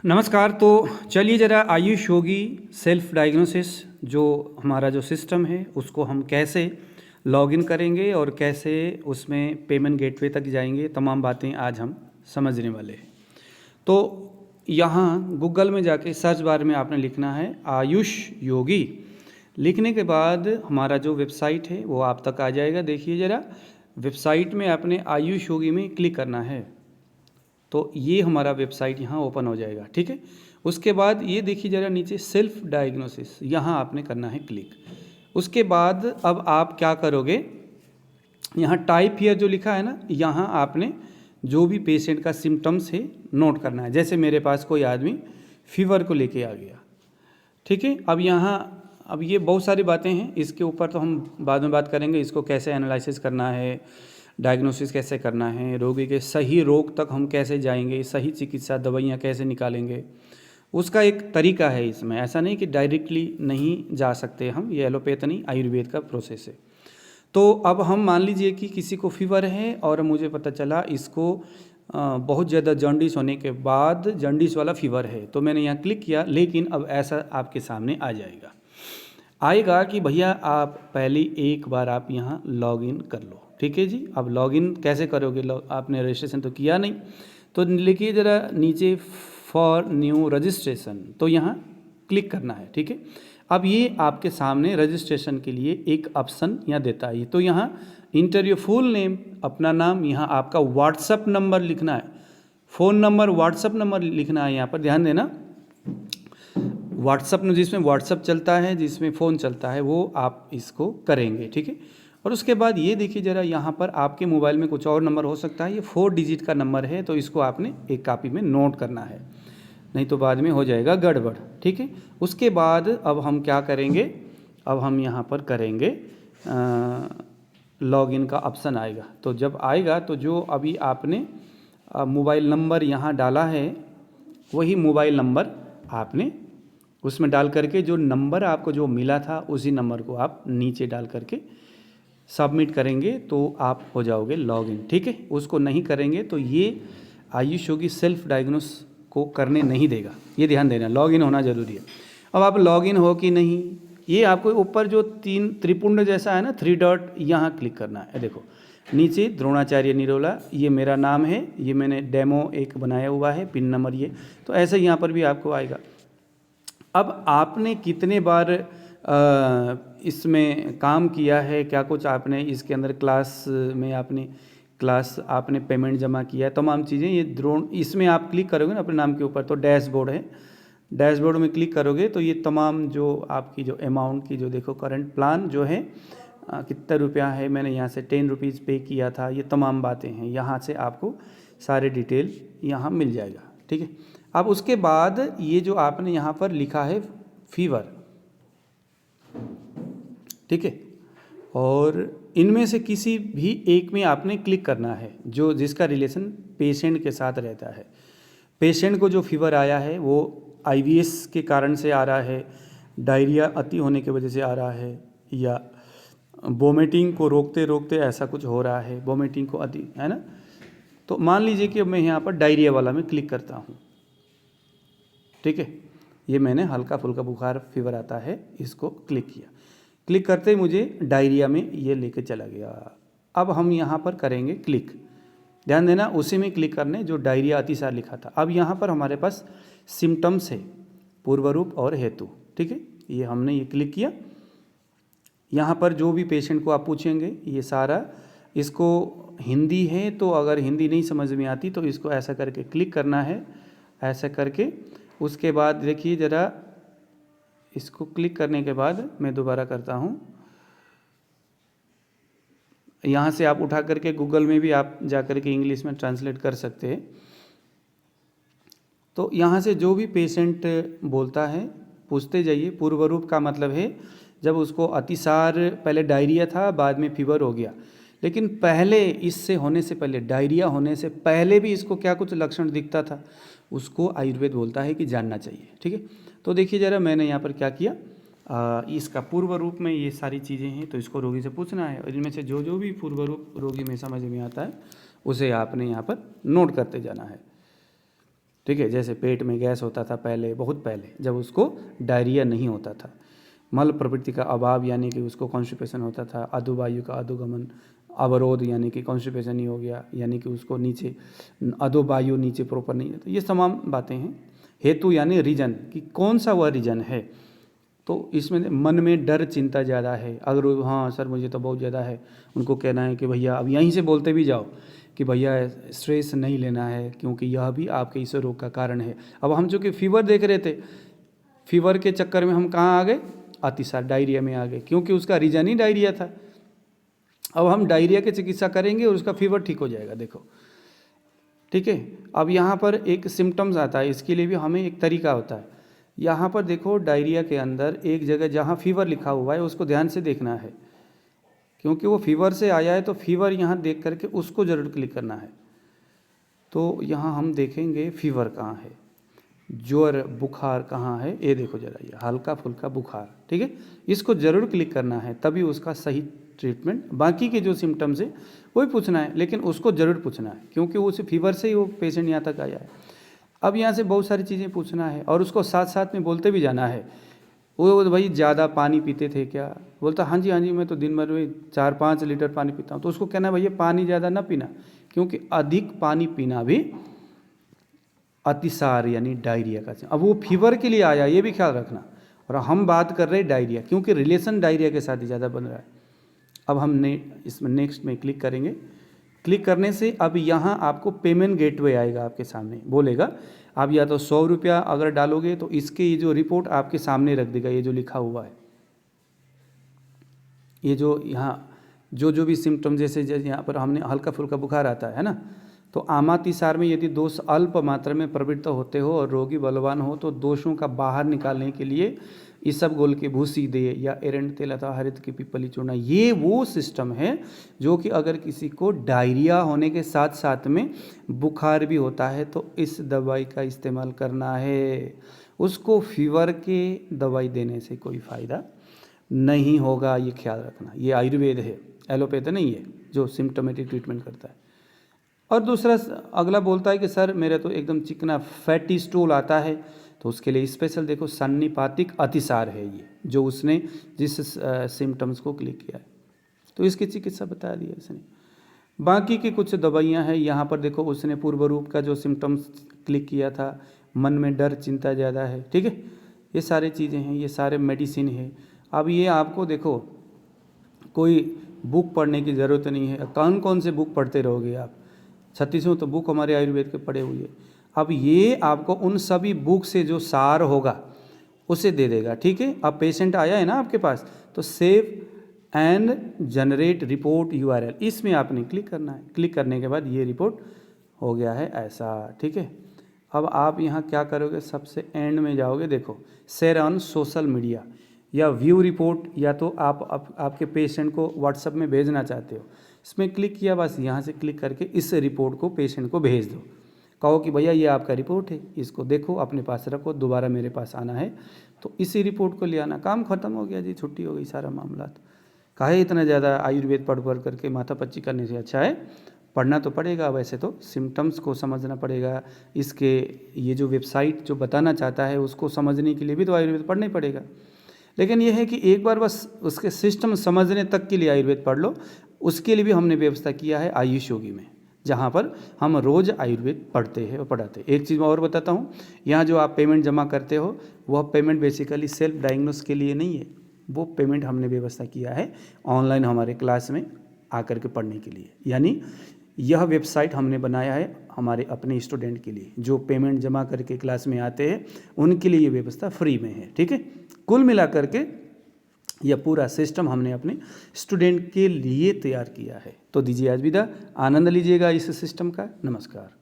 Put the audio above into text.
नमस्कार। तो चलिए ज़रा आयुष योगी सेल्फ डायग्नोसिस जो हमारा जो सिस्टम है उसको हम कैसे लॉगिन करेंगे और कैसे उसमें पेमेंट गेटवे तक जाएंगे, तमाम बातें आज हम समझने वाले हैं। तो यहाँ गूगल में जाके सर्च बार में आपने लिखना है आयुष योगी। लिखने के बाद हमारा जो वेबसाइट है वो आप तक आ जाएगा। देखिए ज़रा, वेबसाइट में आपने आयुष योगी में क्लिक करना है तो ये हमारा वेबसाइट यहाँ ओपन हो जाएगा। ठीक है, उसके बाद ये देखिए ज़रा नीचे सेल्फ डायग्नोसिस, यहाँ आपने करना है क्लिक। उसके बाद अब आप क्या करोगे, यहाँ टाइप हियर जो लिखा है ना, यहाँ आपने जो भी पेशेंट का सिम्टम्स है नोट करना है। जैसे मेरे पास कोई आदमी फीवर को लेके आ गया, ठीक है। अब ये बहुत सारी बातें हैं, इसके ऊपर तो हम बाद में बात करेंगे। इसको कैसे एनालिसिस करना है, डायग्नोसिस कैसे करना है, रोगी के सही रोग तक हम कैसे जाएंगे, सही चिकित्सा दवाइयाँ कैसे निकालेंगे, उसका एक तरीका है इसमें। ऐसा नहीं कि डायरेक्टली नहीं जा सकते हम, ये एलोपैथ नहीं आयुर्वेद का प्रोसेस है। तो अब हम मान लीजिए कि किसी को फीवर है और मुझे पता चला इसको बहुत ज़्यादा जॉन्डिस होने के बाद जॉन्डिस वाला फीवर है, तो मैंने यहाँ क्लिक किया। लेकिन अब ऐसा आपके सामने आएगा कि भैया आप पहले एक बार आप यहाँ लॉगिन कर लो। ठीक है जी, अब लॉगिन कैसे करोगे, आपने रजिस्ट्रेशन तो किया नहीं, तो लिखिए ज़रा नीचे फॉर न्यू रजिस्ट्रेशन, तो यहाँ क्लिक करना है। ठीक है, अब ये आपके सामने रजिस्ट्रेशन के लिए एक ऑप्शन यहाँ देता है। तो यहाँ इंटर योर फुल नेम, अपना नाम, यहाँ आपका व्हाट्सअप नंबर लिखना है, फ़ोन नंबर व्हाट्सअप नंबर लिखना है। यहाँ पर ध्यान देना, व्हाट्सअप में जिसमें व्हाट्सअप चलता है, जिसमें फ़ोन चलता है, वो आप इसको करेंगे। ठीक है, और उसके बाद ये देखिए ज़रा, यहाँ पर आपके मोबाइल में कुछ और नंबर हो सकता है, ये 4 डिजिट का नंबर है, तो इसको आपने एक कॉपी में नोट करना है, नहीं तो बाद में हो जाएगा गड़बड़। ठीक है, उसके बाद अब हम क्या करेंगे, अब हम यहाँ पर करेंगे लॉगिन का ऑप्शन आएगा। तो जब आएगा तो जो अभी आपने मोबाइल नंबर यहाँ डाला है, वही मोबाइल नंबर आपने उसमें डाल करके, जो नंबर आपको जो मिला था उसी नंबर को आप नीचे डाल करके सबमिट करेंगे तो आप हो जाओगे लॉगिन। ठीक है, उसको नहीं करेंगे तो ये आयुष योगी सेल्फ डायग्नोस को करने नहीं देगा, ये ध्यान देना, लॉगिन होना ज़रूरी है। अब आप लॉगिन हो कि नहीं, ये आपको ऊपर जो 3 त्रिपुंड जैसा है ना, 3 डॉट, यहाँ क्लिक करना है। देखो नीचे द्रोणाचार्य निरोला, ये मेरा नाम है, ये मैंने डेमो एक बनाया हुआ है, पिन नंबर ये, तो ऐसे यहाँ पर भी आपको आएगा। अब आपने कितने बार इसमें काम किया है, क्या कुछ आपने इसके अंदर क्लास में आपने पेमेंट जमा किया है, तमाम चीज़ें ये द्रोण, इसमें आप क्लिक करोगे ना अपने नाम के ऊपर, तो डैशबोर्ड है, डैशबोर्ड में क्लिक करोगे तो ये तमाम जो आपकी जो अमाउंट की जो देखो करंट प्लान जो है कितना रुपया है, मैंने यहाँ से 10 रुपीज़ पे किया था, ये तमाम बातें हैं, यहाँ से आपको सारे डिटेल यहाँ मिल जाएगा। ठीक है, अब उसके बाद ये जो आपने यहाँ पर लिखा है फीवर, ठीक है, और इनमें से किसी भी एक में आपने क्लिक करना है जो जिसका रिलेशन पेशेंट के साथ रहता है। पेशेंट को जो फीवर आया है वो IBS के कारण से आ रहा है, डायरिया अति होने की वजह से आ रहा है, या वोमिटिंग को रोकते रोकते ऐसा कुछ हो रहा है, वोमिटिंग को अति है ना। तो मान लीजिए कि अब मैं यहाँ पर डायरिया वाला में क्लिक करता हूँ। ठीक है, ये मैंने हल्का फुल्का बुखार फीवर आता है, इसको क्लिक किया, क्लिक करते ही मुझे डायरिया में ये लेके चला गया। अब हम यहाँ पर करेंगे क्लिक, ध्यान देना उसी में क्लिक करने जो डायरिया अतिसार लिखा था। अब यहाँ पर हमारे पास सिम्टम्स है, पूर्व रूप और हेतु। ठीक है, ये हमने ये क्लिक किया। यहाँ पर जो भी पेशेंट को आप पूछेंगे ये सारा, इसको हिंदी है तो अगर हिंदी नहीं समझ में आती तो इसको ऐसा करके क्लिक करना है, ऐसा करके। उसके बाद देखिए ज़रा, इसको क्लिक करने के बाद मैं दोबारा करता हूँ, यहाँ से आप उठा करके गूगल में भी आप जा कर के इंग्लिश में ट्रांसलेट कर सकते हैं। तो यहाँ से जो भी पेशेंट बोलता है पूछते जाइए। पूर्व रूप का मतलब है जब उसको अतिसार, पहले डायरिया था, बाद में फीवर हो गया, लेकिन पहले इससे होने से पहले, डायरिया होने से पहले भी इसको क्या कुछ लक्षण दिखता था, उसको आयुर्वेद बोलता है कि जानना चाहिए। ठीक है, तो देखिए ज़रा, मैंने यहाँ पर क्या किया, इसका पूर्व रूप में ये सारी चीज़ें हैं, तो इसको रोगी से पूछना है, और इनमें से जो जो भी पूर्व रूप रोगी में समझ में आता है उसे आपने यहाँ पर नोट करते जाना है। ठीक है। जैसे पेट में गैस होता था पहले, बहुत पहले, जब उसको डायरिया नहीं होता था। मल प्रवृत्ति का अभाव यानी कि उसको कॉन्स्टिपेशन होता था। अधोवायु का अधोगमन, अवरोध यानी कि कॉन्स्टिपेशन ही हो गया, यानी कि उसको नीचे अधोवायु नीचे प्रॉपर नहीं होता। ये तमाम बातें हैं। हेतु यानी रीजन, कि कौन सा वह रीजन है। तो इसमें मन में डर चिंता ज़्यादा है। अगर हाँ सर मुझे तो बहुत ज़्यादा है, उनको कहना है कि भैया अब यहीं से बोलते भी जाओ कि भैया स्ट्रेस नहीं लेना है, क्योंकि यह भी आपके इस रोग का कारण है। अब हम चूँकि फीवर देख रहे थे, फीवर के चक्कर में हम कहाँ आ गए, अतिसार, डायरिया में आ गए, क्योंकि उसका रीजन ही डायरिया था। अब हम डायरिया की चिकित्सा करेंगे और उसका फीवर ठीक हो जाएगा। देखो, ठीक है। अब यहाँ पर एक सिम्टम्स आता है, इसके लिए भी हमें एक तरीका होता है। यहाँ पर देखो, डायरिया के अंदर एक जगह जहाँ फीवर लिखा हुआ है उसको ध्यान से देखना है, क्योंकि वो फीवर से आया है तो फीवर यहाँ देख करके उसको ज़रूर क्लिक करना है। तो यहाँ हम देखेंगे फीवर कहाँ है, ज्वर बुखार कहाँ है, ये देखो जरा, ये हल्का फुल्का बुखार, ठीक है। इसको ज़रूर क्लिक करना है, तभी उसका सही ट्रीटमेंट। बाकी के जो सिम्टम्स है वही पूछना है, लेकिन उसको ज़रूर पूछना है, क्योंकि उस फीवर से ही वो पेशेंट यहाँ तक आया है। अब यहाँ से बहुत सारी चीज़ें पूछना है और उसको साथ साथ में बोलते भी जाना है। वो भाई ज़्यादा पानी पीते थे क्या, बोलता हाँ जी मैं तो दिन भर में 4-5 लीटर पानी पीता हूँ। तो उसको कहना है भैया पानी ज़्यादा ना पीना, क्योंकि अधिक पानी पीना भी अतिसार यानी डायरिया का। अब वो फीवर के लिए आया, ये भी ख्याल रखना। और हम बात कर रहे हैं डायरिया, क्योंकि रिलेशन डायरिया के साथ ही ज़्यादा बन रहा है। अब हम इसमें नेक्स्ट में क्लिक करेंगे। क्लिक करने से अब यहाँ आपको पेमेंट गेटवे आएगा, आपके सामने बोलेगा आप या तो 100 रुपया अगर डालोगे तो इसके ये जो रिपोर्ट आपके सामने रख देगा। ये जो लिखा हुआ है, ये जो यहाँ जो भी सिम्टम, जैसे यहाँ पर हमने हल्का फुल्का बुखार आता है ना, तो आमातिसार में यदि दोष अल्प मात्रा में प्रवृत्त होते हो और रोगी बलवान हो तो दोषों का बाहर निकालने के लिए इसबगोल की भूसी दे या एरंड तेल अथवा हरित की पीपली चूर्णा, ये वो सिस्टम है जो कि अगर किसी को डायरिया होने के साथ साथ में बुखार भी होता है तो इस दवाई का इस्तेमाल करना है। उसको फीवर के दवाई देने से कोई फ़ायदा नहीं होगा, ये ख्याल रखना। ये आयुर्वेद है, एलोपैथ नहीं है जो सिम्टोमेटिक ट्रीटमेंट करता है। और दूसरा अगला बोलता है कि सर मेरा तो एकदम चिकना फैटी स्टूल आता है, तो उसके लिए स्पेशल देखो सन्निपातिक अतिसार है ये, जो उसने जिस सिम्टम्स को क्लिक किया है, तो इसकी चिकित्सा बता दी है इसने। बाकी की कुछ दवाइयाँ हैं, यहाँ पर देखो उसने पूर्व रूप का जो सिम्टम्स क्लिक किया था, मन में डर चिंता ज़्यादा है, ठीक है। ये सारी चीज़ें हैं, ये सारे मेडिसिन है। अब ये आपको देखो कोई बुक पढ़ने की ज़रूरत नहीं है। कौन कौन से बुक पढ़ते रहोगे आप, 36 तो बुक हमारे आयुर्वेद के पढ़े हुए। अब ये आपको उन सभी बुक से जो सार होगा उसे दे देगा, ठीक है। अब पेशेंट आया है ना आपके पास, तो save and generate report URL, इसमें आपने क्लिक करना है। क्लिक करने के बाद ये रिपोर्ट हो गया है ऐसा, ठीक है। अब आप यहाँ क्या करोगे, सबसे एंड में जाओगे, देखो शेयर ऑन सोशल मीडिया या व्यू रिपोर्ट, या तो आप आपके पेशेंट को व्हाट्सएप में भेजना चाहते हो, इसमें क्लिक किया, बस यहाँ से क्लिक करके इस रिपोर्ट को पेशेंट को भेज दो। कहो कि भैया ये आपका रिपोर्ट है, इसको देखो, अपने पास रखो, दोबारा मेरे पास आना है तो इसी रिपोर्ट को ले आना। काम खत्म हो गया जी, छुट्टी हो गई, सारा मामला। काहे इतना ज़्यादा आयुर्वेद पढ़ करके माथापच्ची करने से अच्छा है पढ़ना तो पड़ेगा, वैसे तो सिम्टम्स को समझना पड़ेगा। इसके ये जो वेबसाइट जो बताना चाहता है उसको समझने के लिए भी तो आयुर्वेद पढ़ना ही पड़ेगा। लेकिन यह है कि एक बार बस उसके सिस्टम समझने तक के लिए आयुर्वेद पढ़ लो। उसके लिए भी हमने व्यवस्था किया है आयुष योगी में, जहाँ पर हम रोज़ आयुर्वेद पढ़ते हैं और पढ़ाते हैं। एक चीज़ मैं और बताता हूँ, यहाँ जो आप पेमेंट जमा करते हो वह पेमेंट बेसिकली सेल्फ डायग्नोस के लिए नहीं है, वो पेमेंट हमने व्यवस्था किया है ऑनलाइन हमारे क्लास में आकर के पढ़ने के लिए। यानी यह वेबसाइट हमने बनाया है हमारे अपने स्टूडेंट के लिए, जो पेमेंट जमा करके क्लास में आते हैं उनके लिए ये व्यवस्था फ्री में है, ठीक है। कुल मिला करके यह पूरा सिस्टम हमने अपने स्टूडेंट के लिए तैयार किया है। तो दीजिए आज विदा, आनंद लीजिएगा इस सिस्टम का। नमस्कार।